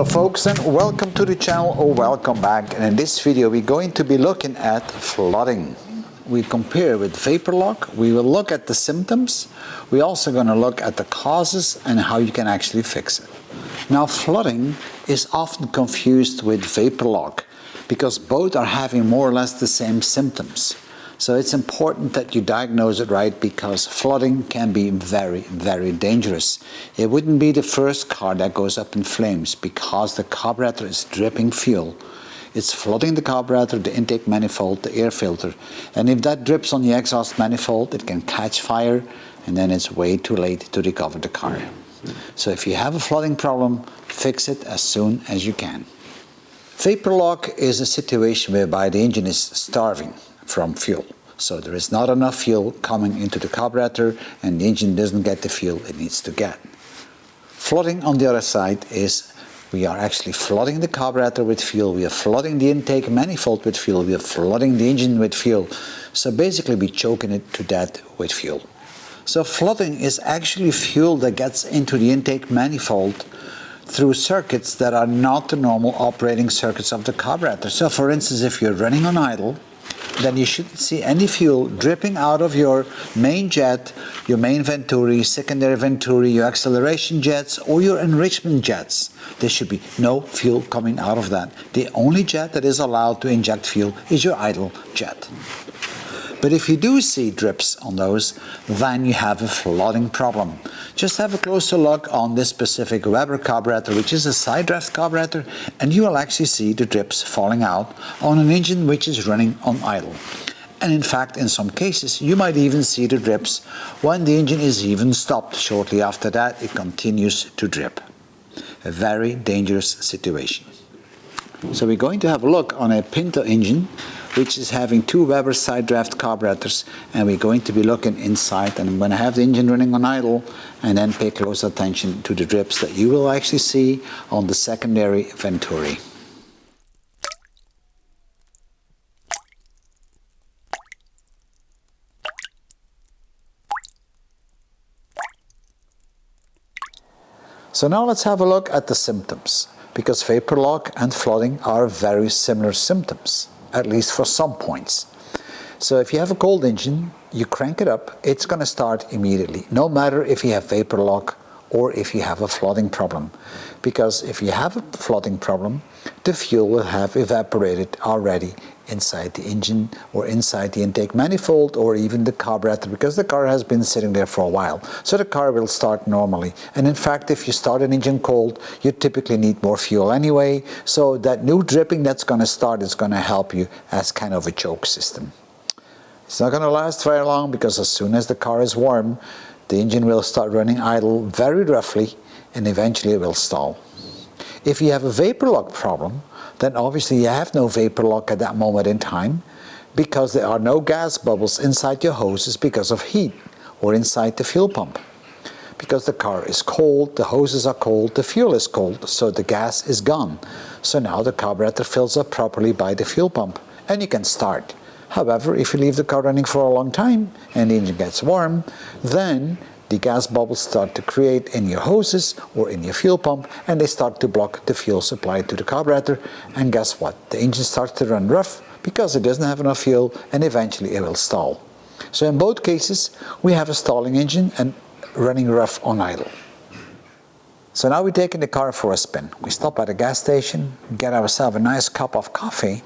Hello folks, and welcome to the channel, or welcome back. And in this video we're going to be looking at flooding. We compare with vapor lock. We will look at the symptoms. We're also going to look at the causes and how you can actually fix it. Now, flooding is often confused with vapor lock because both are having more or less the same symptoms. So it's important that you diagnose it right, because flooding can be very, very dangerous. It wouldn't be the first car that goes up in flames because the carburetor is dripping fuel. It's flooding the carburetor, the intake manifold, the air filter. And if that drips on the exhaust manifold, it can catch fire, and then it's way too late to recover the car. So if you have a flooding problem, fix it as soon as you can. Vapor lock is a situation whereby the engine is starving from fuel. So there is not enough fuel coming into the carburetor, and the engine doesn't get the fuel it needs to get. Flooding, on the other side, is we are actually flooding the carburetor with fuel, we are flooding the intake manifold with fuel, we are flooding the engine with fuel. So basically we're choking it to death with fuel. So flooding is actually fuel that gets into the intake manifold through circuits that are not the normal operating circuits of the carburetor. So for instance, if you're running on idle, then you shouldn't see any fuel dripping out of your main jet, your main venturi, secondary venturi, your acceleration jets, or your enrichment jets. There should be no fuel coming out of that. The only jet that is allowed to inject fuel is your idle jet. But if you do see drips on those, then you have a flooding problem. Just have a closer look on this specific Weber carburetor, which is a side draft carburetor, and you will actually see the drips falling out on an engine which is running on idle. And in fact, in some cases, you might even see the drips when the engine is even stopped. Shortly after that, it continues to drip. A very dangerous situation. So we're going to have a look on a Pinto engine, which is having two Weber side draft carburetors, and we're going to be looking inside, and I'm going to have the engine running on idle and then pay close attention to the drips that you will actually see on the secondary venturi. So now let's have a look at the symptoms, because vapor lock and flooding are very similar symptoms, at least for some points. So if you have a cold engine, you crank it up, it's going to start immediately, no matter if you have vapor lock or if you have a flooding problem. Because if you have a flooding problem, the fuel will have evaporated already inside the engine or inside the intake manifold or even the carburetor, because the car has been sitting there for a while. So the car will start normally. And in fact, if you start an engine cold, you typically need more fuel anyway. So that new dripping that's going to start is going to help you as kind of a choke system. It's not going to last very long, because as soon as the car is warm, the engine will start running idle very roughly, and eventually it will stall. If you have a vapor lock problem, then obviously you have no vapor lock at that moment in time, because there are no gas bubbles inside your hoses because of heat, or inside the fuel pump. Because the car is cold, the hoses are cold, the fuel is cold, so the gas is gone. So now the carburetor fills up properly by the fuel pump, and you can start. However, if you leave the car running for a long time and the engine gets warm, then the gas bubbles start to create in your hoses or in your fuel pump, and they start to block the fuel supply to the carburetor. And guess what? The engine starts to run rough because it doesn't have enough fuel, and eventually it will stall. So in both cases, we have a stalling engine and running rough on idle. So now we're taking the car for a spin. We stop at a gas station, get ourselves a nice cup of coffee.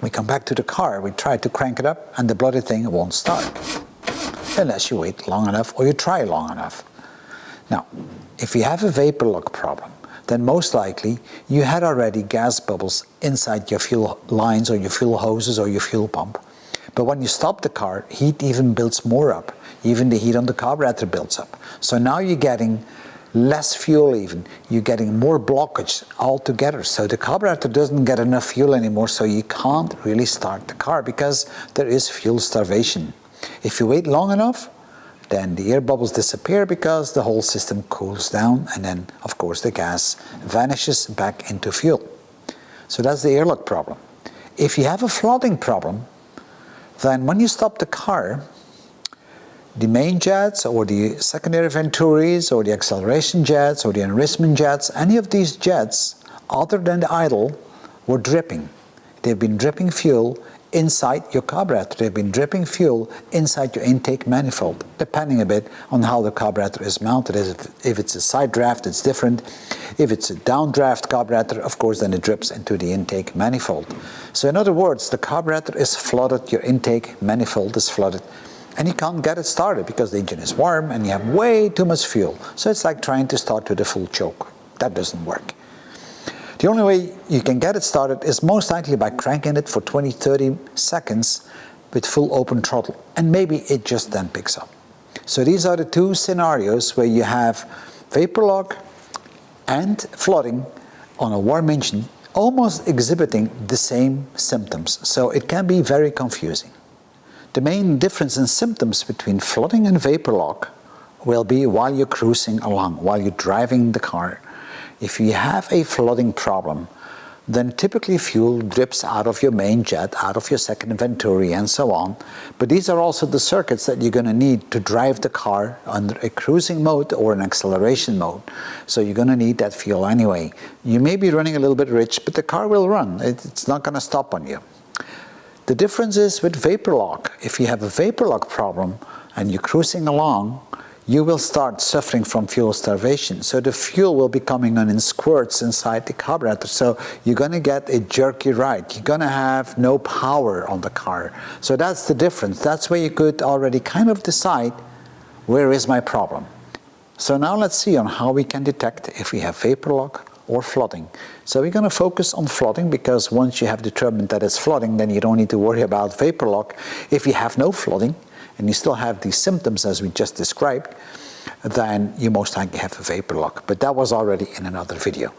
We come back to the car, we try to crank it up, and the bloody thing won't start. Unless you wait long enough or you try long enough. Now, if you have a vapor lock problem, then most likely you had already gas bubbles inside your fuel lines or your fuel hoses or your fuel pump. But when you stop the car, heat even builds more up. Even the heat on the carburetor builds up. So now you're getting less fuel even. You're getting more blockage altogether. So the carburetor doesn't get enough fuel anymore, so you can't really start the car because there is fuel starvation. If you wait long enough, then the air bubbles disappear because the whole system cools down, and then of course the gas vanishes back into fuel. So that's the air lock problem. If you have a flooding problem, then when you stop the car, the main jets or the secondary venturis or the acceleration jets or the enrichment jets, any of these jets other than the idle were dripping. They've been dripping fuel inside your carburetor. They've been dripping fuel inside your intake manifold, depending a bit on how the carburetor is mounted. If it's a side draft, it's different. If it's a downdraft carburetor, of course, then it drips into the intake manifold. So in other words, the carburetor is flooded, your intake manifold is flooded, and you can't get it started because the engine is warm and you have way too much fuel. So it's like trying to start with a full choke. That doesn't work. The only way you can get it started is most likely by cranking it for 20-30 seconds with full open throttle, and maybe it just then picks up. So these are the two scenarios where you have vapor lock and flooding on a warm engine almost exhibiting the same symptoms. So it can be very confusing. The main difference in symptoms between flooding and vapor lock will be while you're cruising along, while you're driving the car. If you have a flooding problem, then typically fuel drips out of your main jet, out of your second venturi, and so on. But these are also the circuits that you're going to need to drive the car under a cruising mode or an acceleration mode. So you're going to need that fuel anyway. You may be running a little bit rich, but the car will run. It's not going to stop on you. The difference is with vapor lock. If you have a vapor lock problem and you're cruising along, you will start suffering from fuel starvation. So the fuel will be coming on in squirts inside the carburetor. So you're going to get a jerky ride. You're going to have no power on the car. So that's the difference. That's where you could already kind of decide, where is my problem? So now let's see on how we can detect if we have vapor lock or flooding. So we're going to focus on flooding, because once you have determined that it's flooding, then you don't need to worry about vapor lock. If you have no flooding, and you still have these symptoms as we just described, then you most likely have a vapor lock. But that was already in another video.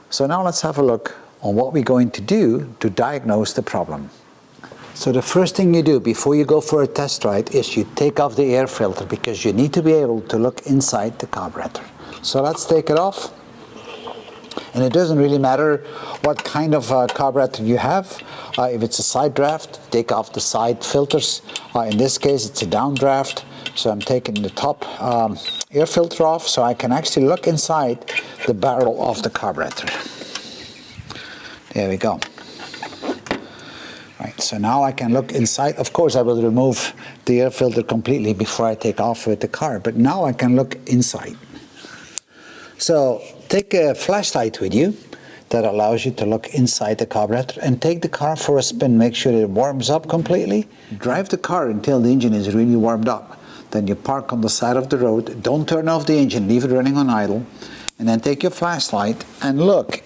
So now let's have a look on what we're going to do to diagnose the problem. So the first thing you do before you go for a test ride is you take off the air filter, because you need to be able to look inside the carburetor. So let's take it off. And it doesn't really matter what kind of carburetor you have. If it's a side draft, take off the side filters. In this case, it's a downdraft. So I'm taking the top air filter off so I can actually look inside the barrel of the carburetor. There we go. Right, so now I can look inside. Of course, I will remove the air filter completely before I take off with the car, but now I can look inside. So take a flashlight with you that allows you to look inside the carburetor, and take the car for a spin. Make sure it warms up completely. Drive the car until the engine is really warmed up. Then you park on the side of the road. Don't turn off the engine, leave it running on idle. And then take your flashlight and look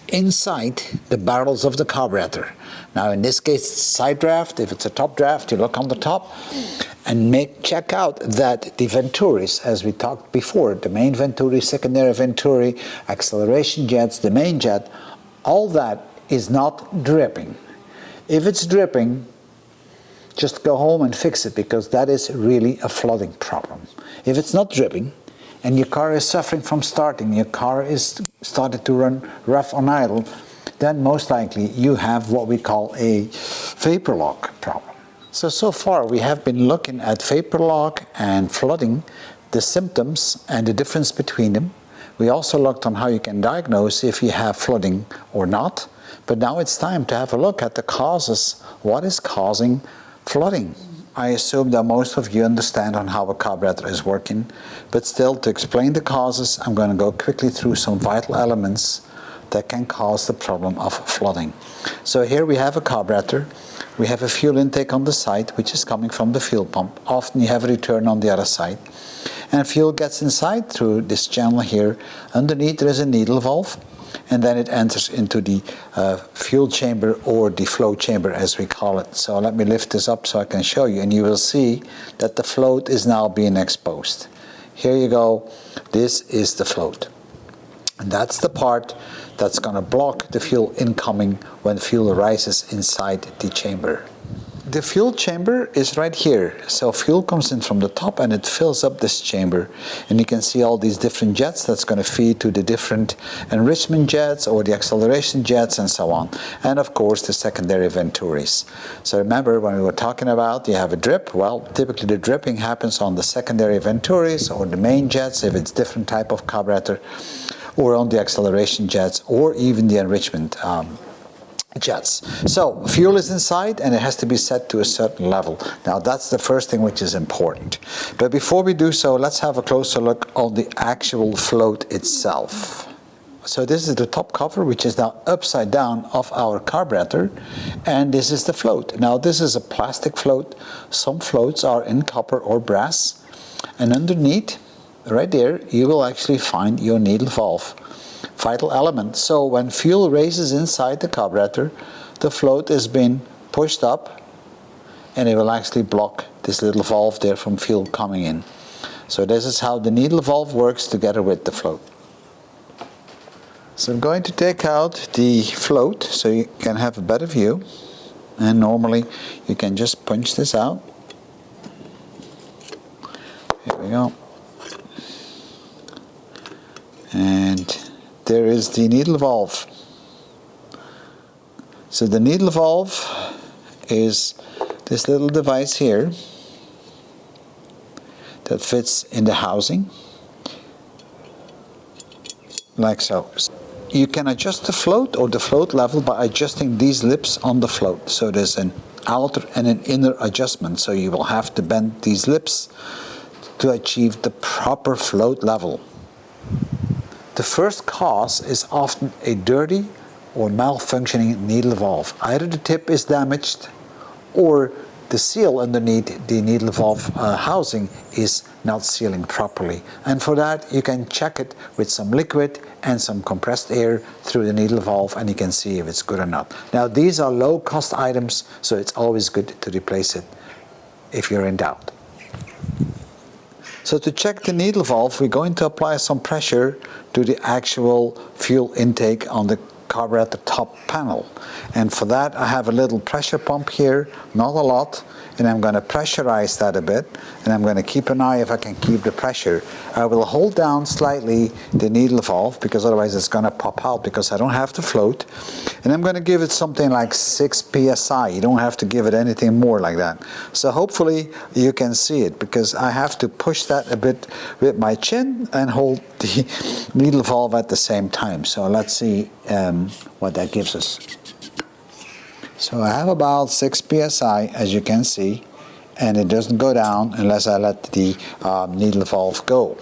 inside the barrels of the carburetor. Now in this case it's side draft. If it's a top draft, you look on the top and check out that the venturis, as we talked before, the main venturi, secondary venturi, acceleration jets, the main jet, all that is not dripping. If it's dripping, just go home and fix it, because that is really a flooding problem. If it's not dripping, and your car is suffering from starting, your car is started to run rough on idle, then most likely you have what we call a vapor lock problem. So far we have been looking at vapor lock and flooding, the symptoms and the difference between them. We also looked on how you can diagnose if you have flooding or not. But now it's time to have a look at the causes. What is causing flooding? I assume that most of you understand on how a carburetor is working, but still, to explain the causes, I'm going to go quickly through some vital elements that can cause the problem of flooding. So here we have a carburetor. We have a fuel intake on the side, which is coming from the fuel pump. Often you have a return on the other side. And fuel gets inside through this channel here. Underneath there is a needle valve, and then it enters into the fuel chamber, or the flow chamber as we call it. So let me lift this up so I can show you, and you will see that the float is now being exposed. Here you go. This is the float. And that's the part that's going to block the fuel incoming when fuel rises inside the chamber. The fuel chamber is right here. So fuel comes in from the top and it fills up this chamber. And you can see all these different jets that's going to feed to the different enrichment jets or the acceleration jets and so on. And of course the secondary venturis. So remember when we were talking about you have a drip, well typically the dripping happens on the secondary venturis or the main jets if it's different type of carburetor, or on the acceleration jets or even the enrichment jets. So fuel is inside and it has to be set to a certain level. Now that's the first thing which is important. But before we do so, let's have a closer look on the actual float itself. So this is the top cover which is now upside down of our carburetor, and this is the float. Now this is a plastic float. Some floats are in copper or brass, and underneath right there you will actually find your needle valve. Vital element. So when fuel raises inside the carburetor, the float is being pushed up and it will actually block this little valve there from fuel coming in. So this is how the needle valve works together with the float. So I'm going to take out the float so you can have a better view, and normally you can just punch this out. Here we go. And there is the needle valve. So the needle valve is this little device here that fits in the housing like so. You can adjust the float or the float level by adjusting these lips on the float. So there's an outer and an inner adjustment, so you will have to bend these lips to achieve the proper float level. The first cause is often a dirty or malfunctioning needle valve. Either the tip is damaged or the seal underneath the needle valve housing is not sealing properly. And for that you can check it with some liquid and some compressed air through the needle valve, and you can see if it's good or not. Now these are low cost items, so it's always good to replace it if you're in doubt. So to check the needle valve, we're going to apply some pressure to the actual fuel intake on the carburetor top panel. And for that I have a little pressure pump here, not a lot, and I'm going to pressurize that a bit, and I'm going to keep an eye if I can keep the pressure. I will hold down slightly the needle valve because otherwise it's going to pop out because I don't have the float, and I'm going to give it something like 6 psi. You don't have to give it anything more like that. So hopefully you can see it because I have to push that a bit with my chin and hold the needle valve at the same time. So let's see what that gives us. So I have about 6 psi, as you can see, and it doesn't go down unless I let the needle valve go.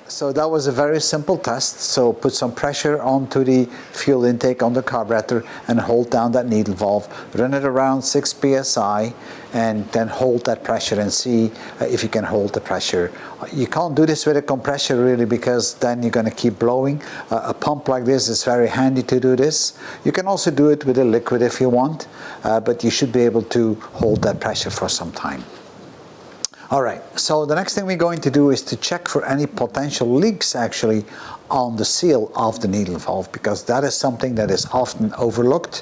So that was a very simple test. So put some pressure onto the fuel intake on the carburetor and hold down that needle valve, run it around 6 psi, and then hold that pressure and see if you can hold the pressure. You can't do this with a compressor really because then you're going to keep blowing. A pump like this is very handy to do this. You can also do it with a liquid if you want, but you should be able to hold that pressure for some time. Alright, so the next thing we're going to do is to check for any potential leaks actually on the seal of the needle valve, because that is something that is often overlooked,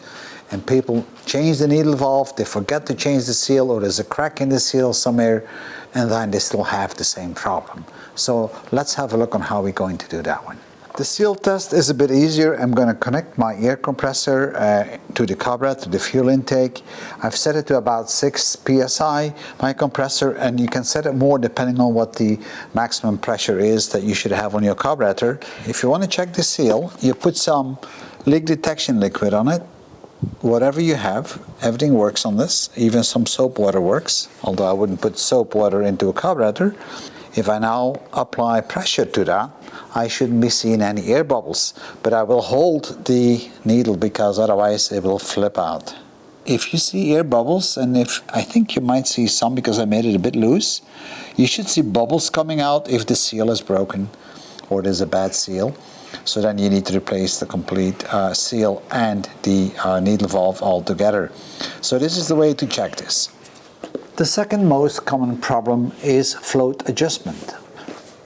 and people change the needle valve, they forget to change the seal, or there's a crack in the seal somewhere, and then they still have the same problem. So let's have a look on how we're going to do that one. The seal test is a bit easier. I'm going to connect my air compressor to the carburetor, to the fuel intake. I've set it to about 6 psi, my compressor, and you can set it more depending on what the maximum pressure is that you should have on your carburetor. If you want to check the seal, you put some leak detection liquid on it. Whatever you have, everything works on this. Even some soap water works, although I wouldn't put soap water into a carburetor. If I now apply pressure to that, I shouldn't be seeing any air bubbles, but I will hold the needle because otherwise it will flip out. If you see air bubbles, and I think you might see some because I made it a bit loose, you should see bubbles coming out if the seal is broken or there's a bad seal. So then you need to replace the complete seal and the needle valve altogether. So this is the way to check this. The second most common problem is float adjustment.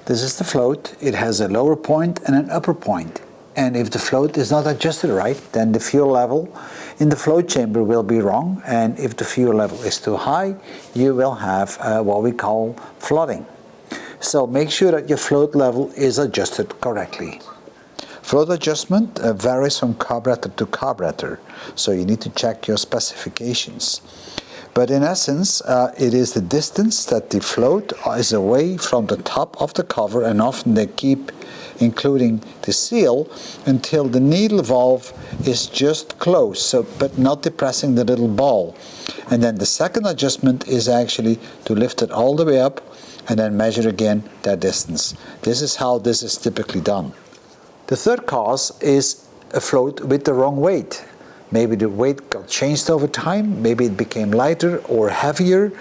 This is the float. It has a lower point and an upper point. and if the float is not adjusted right, then the fuel level in the float chamber will be wrong, and if the fuel level is too high, you will have what we call flooding. So make sure that your float level is adjusted correctly. Float adjustment varies from carburetor to carburetor, so you need to check your specifications. But in essence, it is the distance that the float is away from the top of the cover, and often they keep including the seal until the needle valve is just closed, so but not depressing the little ball. And then the second adjustment is actually to lift it all the way up and then measure again that distance. This is how this is typically done. The third cause is a float with the wrong weight. Maybe the weight got changed over time, maybe it became lighter or heavier.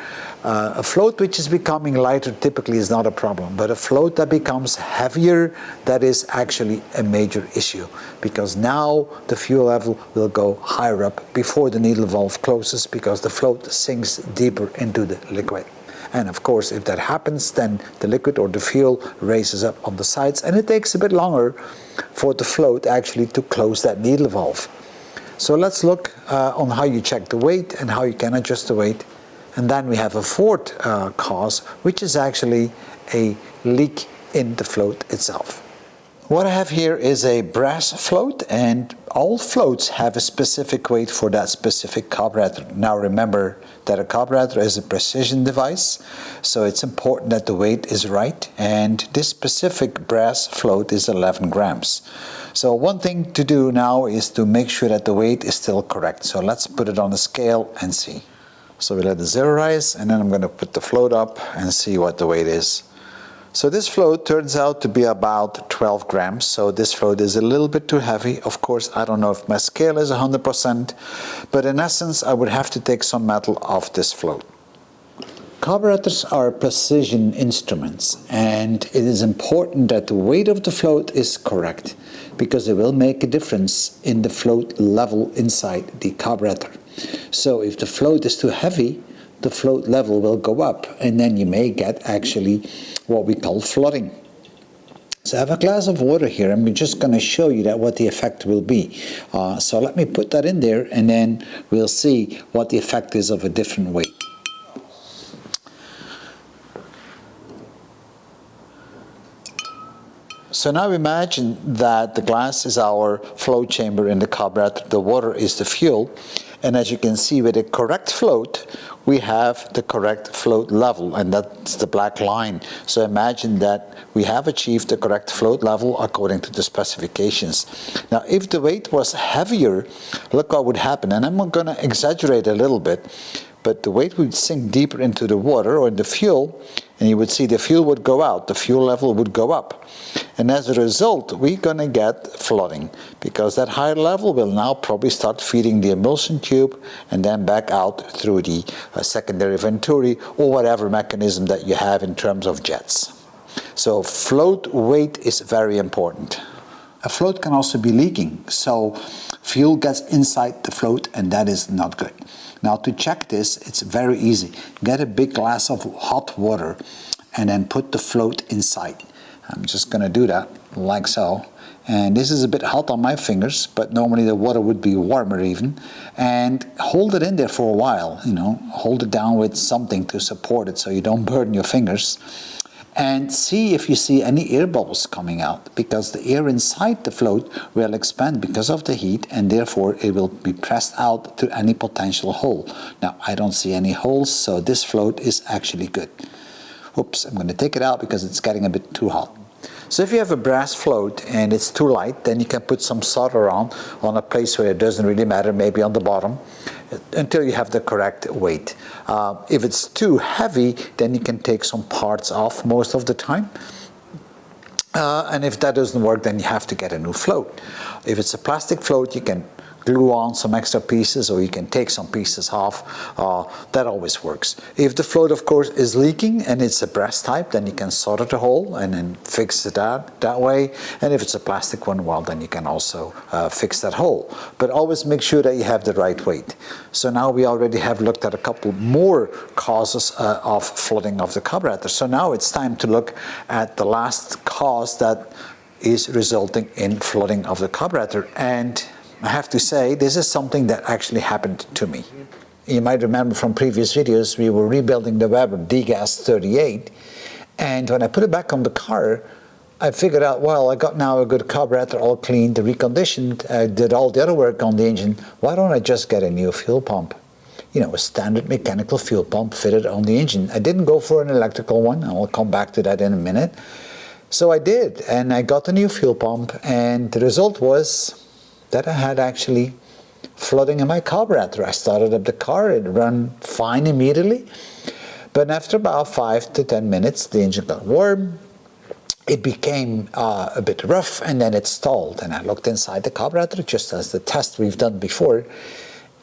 A float which is becoming lighter typically is not a problem, but a float that becomes heavier, that is actually a major issue, because now the fuel level will go higher up before the needle valve closes, because the float sinks deeper into the liquid. And of course, if that happens, then the liquid or the fuel raises up on the sides, and it takes a bit longer for the float actually to close that needle valve. So let's look on how you check the weight and how you can adjust the weight. And then we have a fourth cause, which is actually a leak in the float itself. What I have here is a brass float, and all floats have a specific weight for that specific carburetor. Now remember that a carburetor is a precision device, so it's important that the weight is right, and this specific brass float is 11 grams. So one thing to do now is to make sure that the weight is still correct. So let's put it on the scale and see. So we let the zero rise, and then I'm going to put the float up and see what the weight is. So this float turns out to be about 12 grams, so this float is a little bit too heavy. Of course, I don't know if my scale is 100%, but in essence, I would have to take some metal off this float. Carburetors are precision instruments, and it is important that the weight of the float is correct, because it will make a difference in the float level inside the carburetor. So if the float is too heavy, the float level will go up, and then you may get actually what we call flooding. So I have a glass of water here. I'm just going to show you that what the effect will be. So let me put that in there, and then we'll see what the effect is of a different weight. So now imagine that the glass is our flow chamber in the carburetor, the water is the fuel, and as you can see, with a correct float, we have the correct float level, and that's the black line. So imagine that we have achieved the correct float level according to the specifications. Now if the weight was heavier, look what would happen, and I'm going to exaggerate a little bit, but the weight would sink deeper into the water or in the fuel, and you would see the fuel would go out, the fuel level would go up. And as a result, we're going to get flooding, because that higher level will now probably start feeding the emulsion tube and then back out through the secondary venturi or whatever mechanism that you have in terms of jets. So float weight is very important. A float can also be leaking, so fuel gets inside the float, and that is not good. Now to check this, it's very easy. Get a big glass of hot water and then put the float inside. I'm just going to do that like so. And this is a bit hot on my fingers, but normally the water would be warmer even. And hold it in there for a while, you know, hold it down with something to support it so you don't burn your fingers. And see if you see any air bubbles coming out, because the air inside the float will expand because of the heat, and therefore it will be pressed out to any potential hole. Now I don't see any holes, so this float is actually good. Oops, I'm going to take it out because it's getting a bit too hot. So if you have a brass float and it's too light, then you can put some solder on a place where it doesn't really matter, maybe on the bottom, until you have the correct weight. If it's too heavy, then you can take some parts off most of the time. And if that doesn't work, then you have to get a new float. If it's a plastic float, you can glue on some extra pieces, or you can take some pieces off. That always works. If the float, of course, is leaking and it's a brass type, then you can solder the hole and then fix it out that way. And if it's a plastic one, well, then you can also fix that hole. But always make sure that you have the right weight. So now we already have looked at a couple more causes of flooding of the carburetor. So now it's time to look at the last cause that is resulting in flooding of the carburetor. And I have to say, this is something that actually happened to me. You might remember from previous videos, we were rebuilding the Weber D-Gas 38, and when I put it back on the car, I figured out, well, I got now a good carburetor, all cleaned, reconditioned, did all the other work on the engine. Why don't I just get a new fuel pump? You know, a standard mechanical fuel pump fitted on the engine. I didn't go for an electrical one. I'll come back to that in a minute. So I did, and I got a new fuel pump, and the result was that I had actually flooding in my carburetor. I started up the car, it ran fine immediately, but after about 5 to 10 minutes, the engine got warm. It became a bit rough, and then it stalled. And I looked inside the carburetor, just as the test we've done before,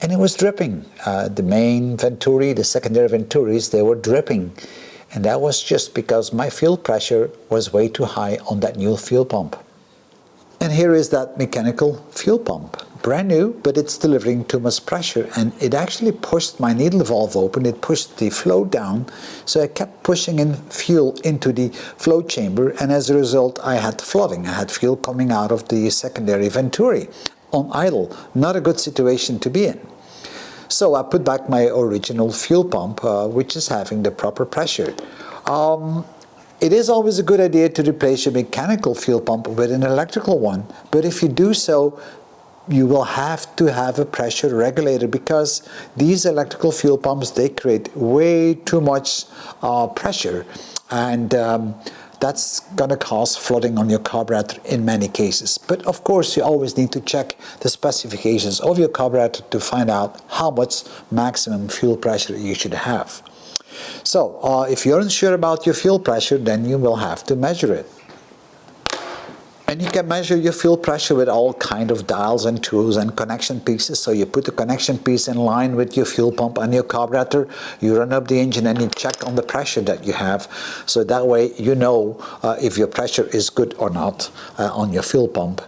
and it was dripping. The main venturi, the secondary venturis, they were dripping. And that was just because my fuel pressure was way too high on that new fuel pump. And here is that mechanical fuel pump. Brand new, but it's delivering too much pressure, and it actually pushed my needle valve open. It pushed the flow down, so I kept pushing in fuel into the flow chamber, and as a result I had flooding. I had fuel coming out of the secondary venturi on idle. Not a good situation to be in. So I put back my original fuel pump, which is having the proper pressure. It is always a good idea to replace your mechanical fuel pump with an electrical one, but if you do so, you will have to have a pressure regulator, because these electrical fuel pumps, they create way too much pressure, and that's going to cause flooding on your carburetor in many cases. But of course, you always need to check the specifications of your carburetor to find out how much maximum fuel pressure you should have. So if you're unsure about your fuel pressure, then you will have to measure it. And you can measure your fuel pressure with all kind of dials and tools and connection pieces. So you put the connection piece in line with your fuel pump and your carburetor, you run up the engine and you check on the pressure that you have. So that way you know if your pressure is good or not on your fuel pump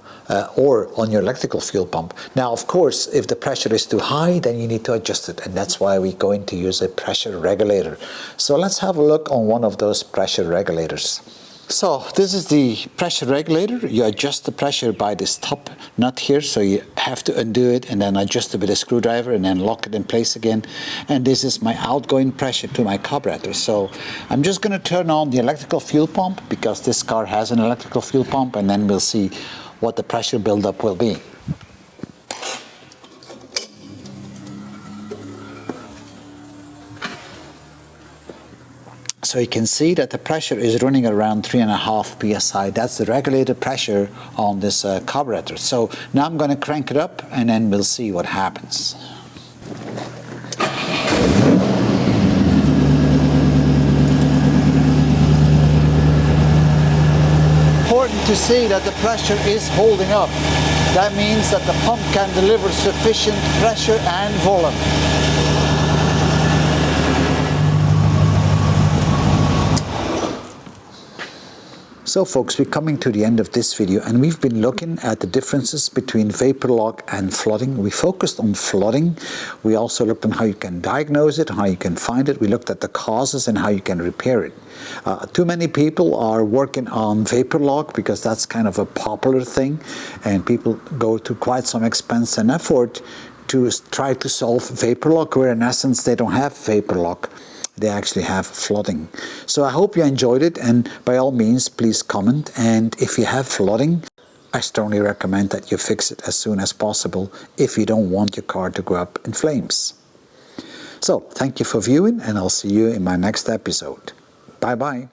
or on your electrical fuel pump. Now, of course, if the pressure is too high, then you need to adjust it. And that's why we're going to use a pressure regulator. So let's have a look on one of those pressure regulators. So this is the pressure regulator. You adjust the pressure by this top nut here, so you have to undo it and then adjust it with a screwdriver and then lock it in place again. And this is my outgoing pressure to my carburetor. So I'm just going to turn on the electrical fuel pump, because this car has an electrical fuel pump, and then we'll see what the pressure buildup will be. So you can see that the pressure is running around 3.5 psi. That's the regulated pressure on this carburetor. So now I'm going to crank it up, and then we'll see what happens. Important to see that the pressure is holding up. That means that the pump can deliver sufficient pressure and volume. So folks, we're coming to the end of this video, and we've been looking at the differences between vapor lock and flooding. We focused on flooding. We also looked on how you can diagnose it, how you can find it. We looked at the causes and how you can repair it. Too many people are working on vapor lock because that's kind of a popular thing, and people go to quite some expense and effort to try to solve vapor lock, where in essence they don't have vapor lock. They actually have flooding. So I hope you enjoyed it, and by all means please comment, and if you have flooding, I strongly recommend that you fix it as soon as possible if you don't want your car to go up in flames. So thank you for viewing, and I'll see you in my next episode. Bye bye.